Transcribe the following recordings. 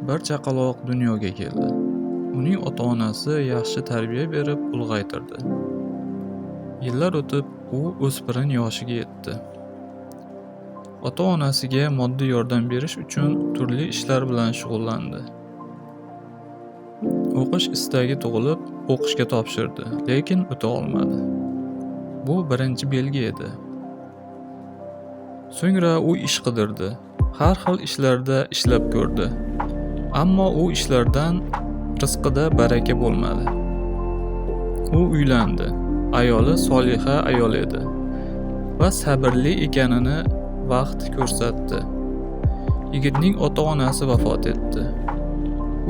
Bir chaqaloq dunyoga keldi. Uning ota-onasi yaxshi tarbiya berib ulg'aytirdi. Yillar o'tib, u o'spirin yoshiga yetdi. Ota-onasiga moddiy yordam berish uchun turli ishlar bilan shug'ullandi. O'qish istagi tug'ilib, o'qishga topshirdi, lekin o'ta olmadi. Bu birinchi belgi edi. So'ngra u ish qidirdi. Har xil ishlarda ishlab ko'rdi. Ammo u ishlardan rizqida baraka bo'lmadi. U uylandi. Ayoli soliha ayol edi va sabrli ekanini vaqt ko'rsatdi. Yigitning ota-onasi vafot etdi.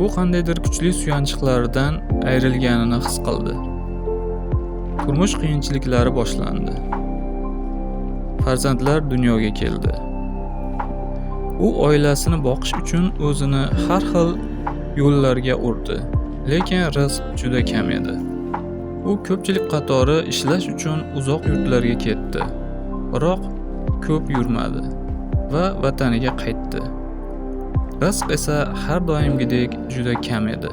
U qandaydir kuchli suyanchiqlardan ayrilganini his qildi. Turmush qiyinchiliklari boshlandi. Farzandlar dunyoga keldi. U oilasini boqish uchun o'zini har xil yo'llarga urdi, lekin rizq juda kam edi. U ko'pchilik qatori ishlash uchun uzoq yurtlarga ketdi, biroq ko'p yurmadi va vataniga qaytdi. Rizq esa har doimgidek juda kam edi.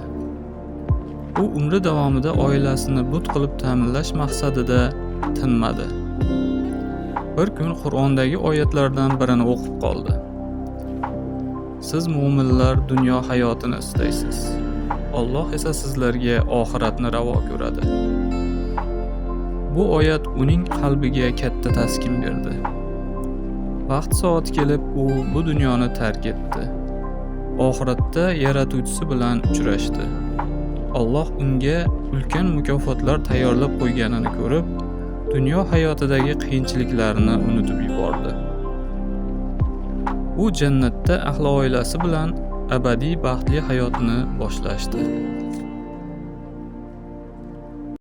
U umri davomida oilasini but qilib ta'minlash maqsadida tinmadi. Bir kun Qur'ondagi oyatlardan birini o'qib qoldi. Siz mu'minlar dunyo hayotini istaysiz. Alloh esa sizlarga oxiratni ravo ko'radi. Bu oyat uning qalbiga katta taskin berdi. Vaqt soati kelib, u bu dunyoni tark etdi. Oxiratda yaratuvchisi bilan uchrashdi. Alloh unga ulkan mukofotlar tayyorlab qo'yganini ko'rib, dunyo hayotidagi qiyinchiliklarni unutib yubordi. U jannatda ahli oilasi bilan abadiy baxtli hayotni boshlashdi.